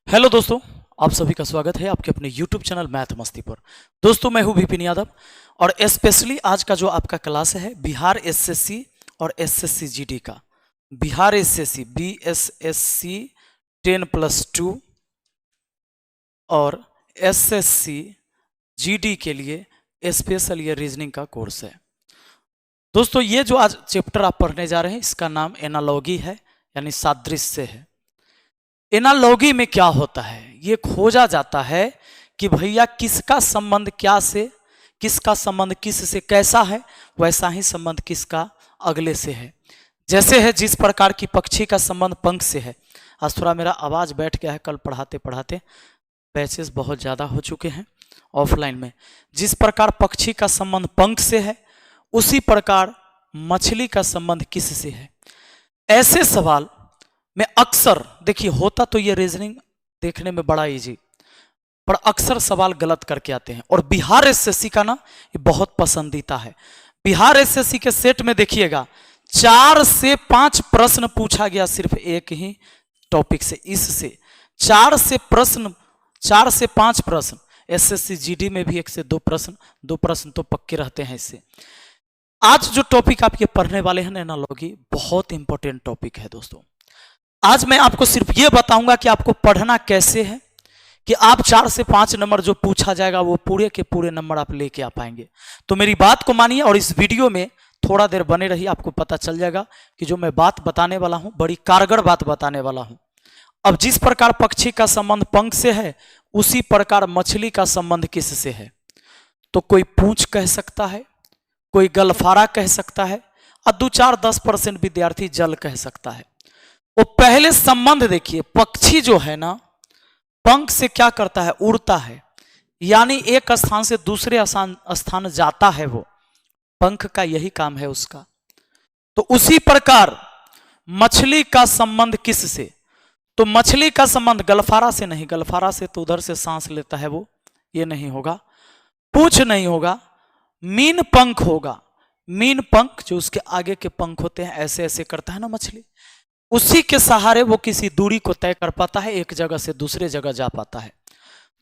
Hello दोस्तों, आप सभी का स्वागत है आपके अपने YouTube चैनल मैथ मस्ती पर। दोस्तों मैं हूं विपिन यादव और स्पेशली आज का जो आपका क्लास है बिहार एसएससी और एसएससी जीडी का। बिहार एसएससी BSSC 10+2 और एसएससी जीडी के लिए स्पेशल ये रीजनिंग का कोर्स है। दोस्तों ये जो आज चैप्टर आप पढ़ने जा रहे हैं इसका नाम एनालॉगी है, यानी सादृश्य है। एनालॉगी में क्या होता है, ये खोजा जाता है कि भैया किसका संबंध क्या से, किसका संबंध किस से कैसा है, वैसा ही संबंध किसका अगले से है। जैसे है जिस प्रकार की पक्षी का संबंध पंख से है। आज थोड़ा मेरा आवाज बैठ गया है, कल पढ़ाते पढ़ाते बैचेस बहुत ज़्यादा हो चुके हैं ऑफलाइन में। जिस प्रकार पक्षी का संबंध पंख से है उसी प्रकार मछली का संबंध किस से है। ऐसे सवाल में अक्सर देखिए होता तो ये रीजनिंग देखने में बड़ा इजी, पर अक्सर सवाल गलत करके आते हैं। और बिहार एसएससी का ना ये बहुत पसंदीदा है। बिहार एसएससी के सेट में देखिएगा 4 से 5 प्रश्न पूछा गया सिर्फ एक ही टॉपिक से। इससे 4 से 5 प्रश्न, एसएससी जीडी में भी 1 से 2 प्रश्न, 2 प्रश्न तो पक्के रहते हैं इससे। आज जो टॉपिक आप ये पढ़ने वाले हैं एनालॉगी, बहुत इंपॉर्टेंट टॉपिक है दोस्तों। आज मैं आपको सिर्फ ये बताऊंगा कि आपको पढ़ना कैसे है कि आप 4 से 5 नंबर जो पूछा जाएगा वो पूरे के पूरे नंबर आप लेके आ पाएंगे। तो मेरी बात को मानिए और इस वीडियो में थोड़ा देर बने रहिए, आपको पता चल जाएगा कि जो मैं बात बताने वाला हूं बड़ी कारगर बात बताने वाला हूं। अब जिस प्रकार पक्षी का संबंध पंख से है उसी प्रकार मछली का संबंध किस से है। तो कोई पूंछ कह सकता है, कोई गलफारा कह सकता है और 2-4-10% विद्यार्थी जल कह सकता है। वो पहले संबंध देखिए, पक्षी जो है ना पंख से क्या करता है, उड़ता है, यानी एक स्थान से दूसरे स्थान जाता है। वो पंख का यही काम है उसका। तो उसी प्रकार मछली का संबंध किस से, तो मछली का संबंध गलफारा से नहीं, गलफारा से तो उधर से सांस लेता है वो, ये नहीं होगा। पूंछ नहीं होगा, मीन पंख होगा। मीन पंख जो उसके आगे के पंख होते हैं, ऐसे ऐसे करता है ना मछली, उसी के सहारे वो किसी दूरी को तय कर पाता है, एक जगह से दूसरे जगह जा पाता है।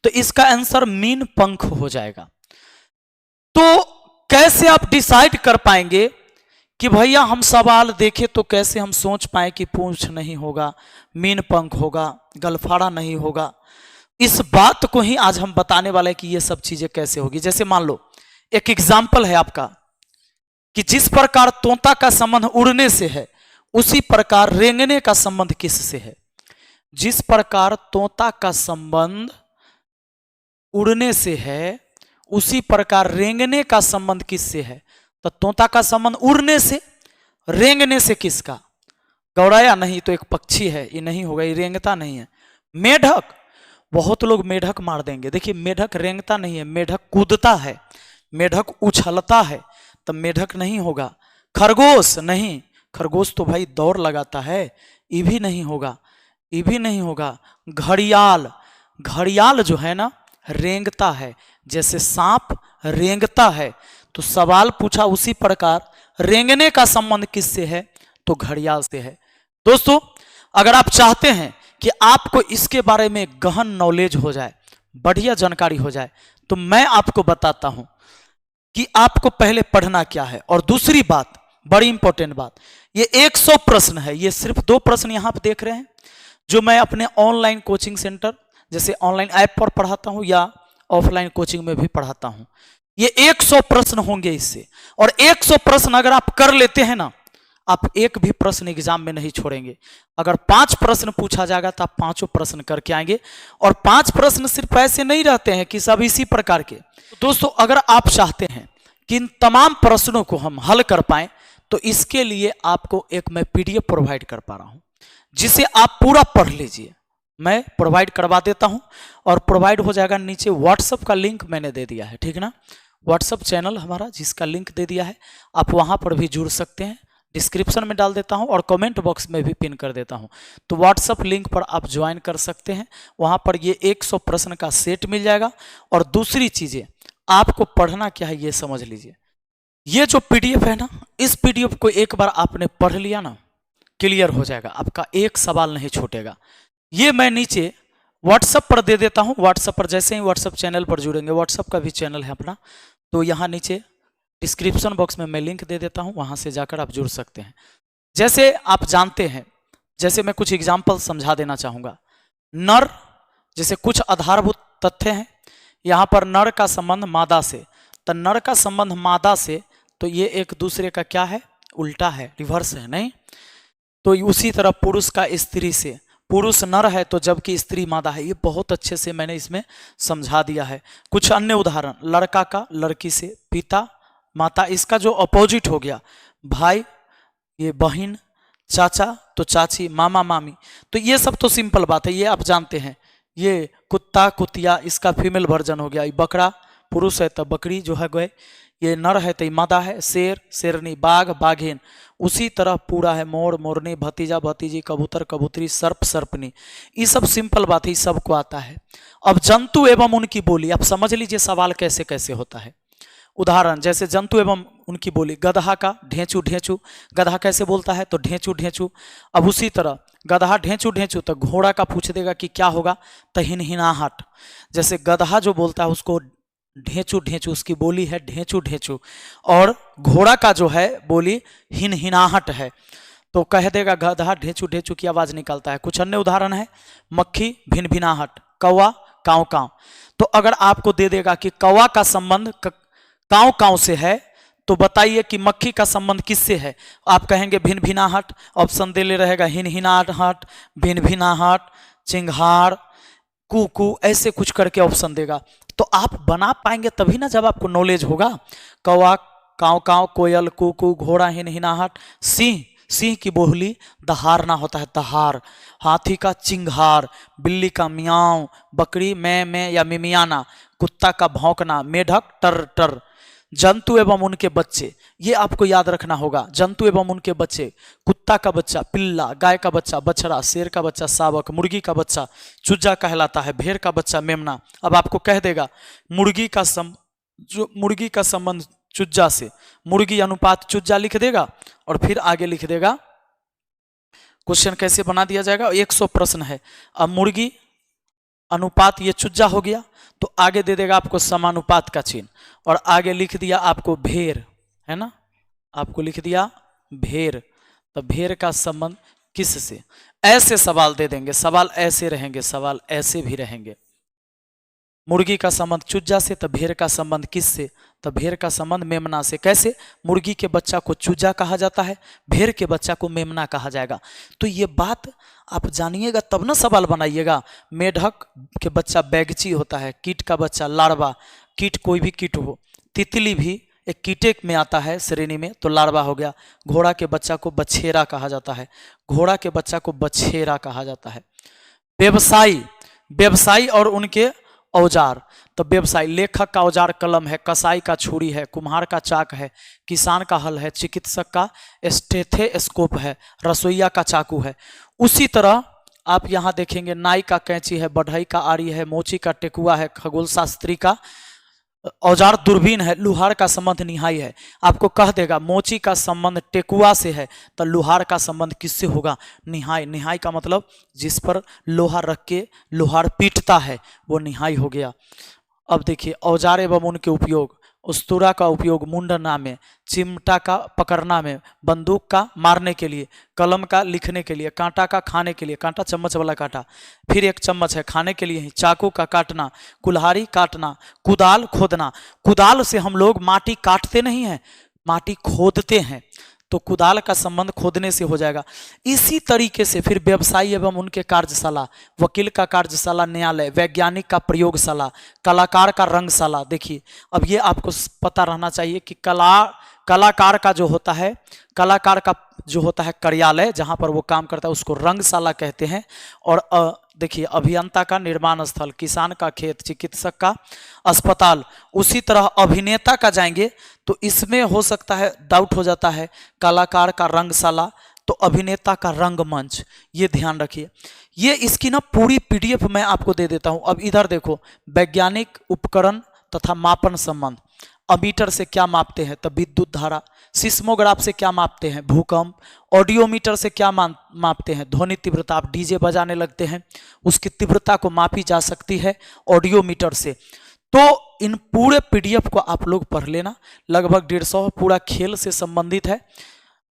तो इसका आंसर मीन पंख हो जाएगा। तो कैसे आप डिसाइड कर पाएंगे कि भैया हम सवाल देखें तो कैसे हम सोच पाए कि पूंछ नहीं होगा, मीन पंख होगा, गलफारा नहीं होगा। इस बात को ही आज हम बताने वाले हैं कि ये सब चीजें कैसे होगी। जैसे मान लो एक एग्जाम्पल है आपका कि जिस प्रकार तोता का संबंध उड़ने से है उसी प्रकार रेंगने का संबंध किस से है। जिस प्रकार तोता का संबंध उड़ने से है उसी प्रकार रेंगने का संबंध किससे है। तो तोता का संबंध उड़ने से, रेंगने से किसका, गौराया नहीं तो एक पक्षी है, ये नहीं होगा, ये रेंगता नहीं है। मेढक, बहुत लोग मेढक मार देंगे, देखिए मेढक रेंगता नहीं है, मेढक कूदता है, मेढक उछलता है, तो मेढक नहीं होगा। खरगोश नहीं, खरगोश तो भाई दौड़ लगाता है, ये भी नहीं होगा, ये भी नहीं होगा। घड़ियाल, घड़ियाल जो है ना रेंगता है, जैसे सांप रेंगता है। तो सवाल पूछा उसी प्रकार रेंगने का संबंध किससे है, तो घड़ियाल से है। दोस्तों अगर आप चाहते हैं कि आपको इसके बारे में गहन नॉलेज हो जाए, बढ़िया जानकारी हो जाए, तो मैं आपको बताता हूं कि आपको पहले पढ़ना क्या है। और दूसरी बात, बड़ी इंपॉर्टेंट बात, ये 100 प्रश्न है, ये सिर्फ 2 प्रश्न यहां पर देख रहे हैं जो मैं अपने ऑनलाइन कोचिंग सेंटर जैसे ऑनलाइन ऐप पर पढ़ाता हूं या ऑफलाइन कोचिंग में भी पढ़ाता हूं। ये 100 प्रश्न होंगे इससे, और 100 प्रश्न अगर आप कर लेते हैं ना, आप एक भी प्रश्न एग्जाम में नहीं छोड़ेंगे। अगर 5 प्रश्न पूछा जाएगा तो आप 5 प्रश्न करके आएंगे। और 5 प्रश्न सिर्फ ऐसे नहीं रहते हैं कि सब इसी प्रकार के। तो दोस्तों अगर आप चाहते हैं कि इन तमाम प्रश्नों को हम हल कर पाए तो इसके लिए आपको एक मैं PDF प्रोवाइड कर पा रहा हूं, जिसे आप पूरा पढ़ लीजिए। मैं प्रोवाइड करवा देता हूं और प्रोवाइड हो जाएगा। नीचे व्हाट्सएप का लिंक मैंने दे दिया है, ठीक ना, व्हाट्सएप चैनल हमारा जिसका लिंक दे दिया है, आप वहां पर भी जुड़ सकते हैं। डिस्क्रिप्शन में डाल देता हूं और कमेंट बॉक्स में भी पिन कर देता हूं, तो व्हाट्सएप लिंक पर आप ज्वाइन कर सकते हैं। वहां पर ये 100 प्रश्न का सेट मिल जाएगा। और दूसरी चीजें आपको पढ़ना क्या है ये समझ लीजिए। ये जो PDF है ना, इस PDF को एक बार आपने पढ़ लिया ना, क्लियर हो जाएगा, आपका एक सवाल नहीं छूटेगा। ये मैं नीचे व्हाट्सएप पर दे देता हूँ। व्हाट्सएप पर जैसे ही व्हाट्सएप चैनल पर जुड़ेंगे, व्हाट्सएप का भी चैनल है अपना, तो यहाँ नीचे डिस्क्रिप्शन बॉक्स में मैं लिंक दे देता हूँ, वहाँ से जाकर आप जुड़ सकते हैं। जैसे आप जानते हैं, जैसे मैं कुछ एग्जाम्पल समझा देना चाहूँगा। नर, जैसे कुछ आधारभूत तथ्य हैं यहाँ पर। नर का संबंध मादा से, तो नर का संबंध मादा से, तो ये एक दूसरे का क्या है, उल्टा है, रिवर्स है, नहीं? तो उसी तरह पुरुष का स्त्री से, पुरुष नर है तो जबकि स्त्री मादा है। ये बहुत अच्छे से मैंने इसमें समझा दिया है। कुछ अन्य उदाहरण, लड़का का लड़की से, पिता माता, इसका जो अपोजिट हो गया, भाई ये बहन, चाचा तो चाची, मामा मामी, तो ये सब तो सिंपल बात है, ये आप जानते हैं। ये कुत्ता कुतिया, इसका फीमेल वर्जन हो गया। ये बकरा पुरुष है तो बकरी जो है गए, ये नर है तो मादा है। शेर शेरनी, बाघ बाघिन, उसी तरह पूरा है। मोर मोरनी, भतीजा भतीजी, कबूतर कबूतरी, सर्प सर्पनी, ये सब सिंपल बात है, सबको आता है। अब जंतु एवं उनकी बोली, आप समझ लीजिए सवाल कैसे कैसे होता है। उदाहरण, जैसे जंतु एवं उनकी बोली, गधा का ढेंचू ढेंचू, गधा कैसे बोलता है, तो ढेंचू ढेंचू। अब उसी तरह गधा ढेंचू ढेंचू, तो घोड़ा का पूछ देगा कि क्या होगा, तो हिनहिनाहट। जैसे गधा जो बोलता है उसको ढेंचू ढेंचू, उसकी बोली है ढेंचू ढेंचू, और घोड़ा का जो है बोली हिनहिनाहट है, तो कह देगा गधा ढेंचू ढेंचू की आवाज निकालता है। कुछ अन्य उदाहरण है, मक्खी भिनभिनाहट, कौवा काव काव। तो अगर आपको दे देगा कि कौवा का संबंध काव काव से है, तो बताइए कि मक्खी का संबंध किससे है। आप कहेंगे भिनभिनाहट, ऑप्शन दे ले रहेगा हिनहिनाहट, भिनभिनाहट, चिंघाड़, कुकू, ऐसे कुछ करके ऑप्शन देगा। तो आप बना पाएंगे तभी ना जब आपको नॉलेज होगा। कौवा काव काव, कोयल कुकू, घोड़ा हिनहिनाहट, सिंह सिंह की बोली दहाड़ना होता है, दहाड़। हाथी का चिंघाड़, बिल्ली का मियाऊं, बकरी मैं या मिमियाना, कुत्ता का भौंकना, मेढक टर टर। जंतु एवं उनके बच्चे, ये आपको याद रखना होगा। जंतु एवं उनके बच्चे, कुत्ता का बच्चा पिल्ला, गाय का बच्चा बछड़ा, शेर का बच्चा शावक, मुर्गी का बच्चा चूजा कहलाता है, भेड़ का बच्चा मेमना। अब आपको कह देगा मुर्गी का संबंध चूजा से, मुर्गी अनुपात चूजा लिख देगा, और फिर आगे लिख देगा क्वेश्चन कैसे बना दिया जाएगा। 100 प्रश्न है। अब मुर्गी अनुपात ये चूजा हो गया, तो आगे दे देगा आपको समानुपात का चिन्ह, और आगे लिख दिया आपको भेड़, है ना, आपको लिख दिया भेड़, तो भेड़ का संबंध किस से, ऐसे सवाल दे देंगे। सवाल ऐसे रहेंगे, सवाल ऐसे भी रहेंगे। मुर्गी का संबंध चूजा से, तो भेड़ का संबंध किस से, तो भेड़ का संबंध मेमना से। कैसे, मुर्गी के बच्चा को चूजा कहा जाता है, भेड़ के बच्चा को मेमना कहा जाएगा। तो ये बात आप जानिएगा तब ना सवाल बनाइएगा। मेढक के बच्चा बैगची होता है, कीट का बच्चा लार्वा, कीट कोई भी कीट हो, तितली भी एक कीटे में आता है श्रेणी में, तो लार्वा हो गया। घोड़ा के बच्चा को बछेरा कहा जाता है, घोड़ा के बच्चा को बछेरा कहा जाता है। व्यवसायी, व्यवसायी और उनके औजार, तो व्यवसायी, लेखक का औजार कलम है, कसाई का छुरी है, कुम्हार का चाक है, किसान का हल है, चिकित्सक का स्टेथोस्कोप है, रसोईया का चाकू है। उसी तरह आप यहाँ देखेंगे नाई का कैंची है, बढ़ई का आरी है, मोची का टेकुआ है, खगोल शास्त्री का औजार दूरबीन है, लुहार का संबंध निहाई है। आपको कह देगा मोची का संबंध टेकुआ से है, तो लुहार का संबंध किससे होगा, निहाई। निहाई का मतलब जिस पर लोहा रख के लोहार पीटता है, वो निहाई हो गया। अब देखिए औजार एवं उनके उपयोग, उस्तुरा का उपयोग मुंडना में, चिमटा का पकड़ना में, बंदूक का मारने के लिए, कलम का लिखने के लिए, कांटा का खाने के लिए, कांटा चम्मच वाला कांटा, फिर एक चम्मच है खाने के लिए, चाकू का काटना, कुल्हाड़ी काटना, कुदाल खोदना। कुदाल से हम लोग माटी काटते नहीं हैं, माटी खोदते हैं, तो कुदाल का संबंध खोदने से हो जाएगा। इसी तरीके से फिर व्यवसायी एवं उनके कार्यशाला, वकील का कार्यशाला न्यायालय, वैज्ञानिक का प्रयोगशाला, कलाकार का रंगशाला। देखिए अब ये आपको पता रहना चाहिए कि कलाकार का जो होता है, कलाकार का जो होता है कार्यालय जहाँ पर वो काम करता है उसको रंगशाला कहते हैं। और देखिए अभियंता का निर्माण स्थल, किसान का खेत, चिकित्सक का अस्पताल। उसी तरह अभिनेता का जाएंगे तो इसमें हो सकता है डाउट हो जाता है, कलाकार का रंगशाला तो अभिनेता का रंगमंच। ये ध्यान रखिए। ये इसकी ना पूरी पीडीएफ मैं आपको दे देता हूँ। अब इधर देखो, वैज्ञानिक उपकरण तथा मापन संबंध। अमीटर से क्या मापते हैं? तो विद्युत धारा। सिस्मोग्राफ से क्या मापते हैं? भूकंप। ऑडियोमीटर से क्या मापते हैं? ध्वनि तीव्रता। आप डीजे बजाने लगते हैं, उसकी तीव्रता को मापी जा सकती है ऑडियोमीटर से। तो इन पूरे पीडीएफ को आप लोग पढ़ लेना, लगभग 150 पूरा खेल से संबंधित है।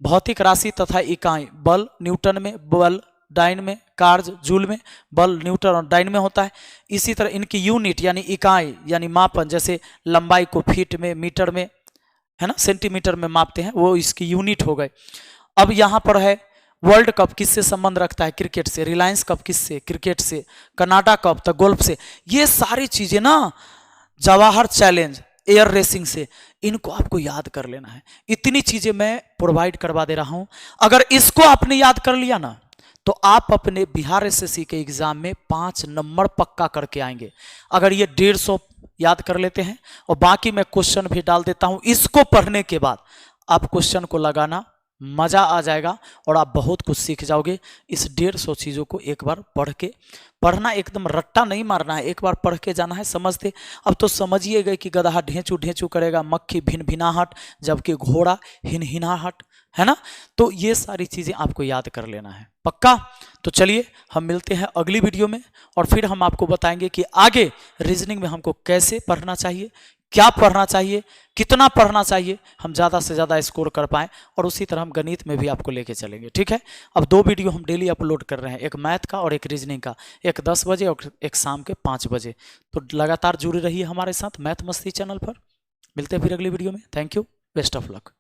भौतिक राशि तथा इकाई, बल न्यूटन में, बल डाइन में, कार्य जूल में, बल न्यूटन और डाइन में होता है। इसी तरह इनकी यूनिट यानी इकाई यानी मापन, जैसे लंबाई को फीट में, मीटर में, है ना, सेंटीमीटर में मापते हैं, वो इसकी यूनिट हो गए। अब यहाँ पर है वर्ल्ड कप किससे संबंध रखता है? क्रिकेट से। रिलायंस कप किससे? क्रिकेट से। कनाडा कप तो गोल्फ से। ये सारी चीजें ना, जवाहर चैलेंज एयर रेसिंग से, इनको आपको याद कर लेना है। इतनी चीजें मैं प्रोवाइड करवा दे रहा हूं। अगर इसको आपने याद कर लिया ना, तो आप अपने बिहार एसएससी के एग्जाम में 5 नंबर पक्का करके आएंगे। अगर ये 150 याद कर लेते हैं, और बाकी मैं क्वेश्चन भी डाल देता हूं, इसको पढ़ने के बाद आप क्वेश्चन को लगाना, मजा आ जाएगा और आप बहुत कुछ सीख जाओगे। इस 150 चीजों को एक बार पढ़ना, एकदम रट्टा नहीं मारना है, एक बार पढ़ के जाना है, समझते। अब तो समझिए गए कि गधा ढेंचू ढेंचू करेगा, मक्खी भिन भिनाहट, जबकि घोड़ा हिनहिनाहट, है ना। तो ये सारी चीजें आपको याद कर लेना है, पक्का। तो चलिए हम मिलते हैं अगली वीडियो में, और फिर हम आपको बताएंगे कि आगे रीजनिंग में हमको कैसे पढ़ना चाहिए, क्या पढ़ना चाहिए, कितना पढ़ना चाहिए, हम ज़्यादा से ज़्यादा स्कोर कर पाएँ। और उसी तरह हम गणित में भी आपको लेके चलेंगे, ठीक है। अब 2 वीडियो हम डेली अपलोड कर रहे हैं, एक मैथ का और एक रीजनिंग का, एक 10 बजे और एक शाम के 5 बजे। तो लगातार जुड़े रहिए हमारे साथ मैथ मस्ती चैनल पर। मिलते हैं फिर अगली वीडियो में। Thank you, best of luck.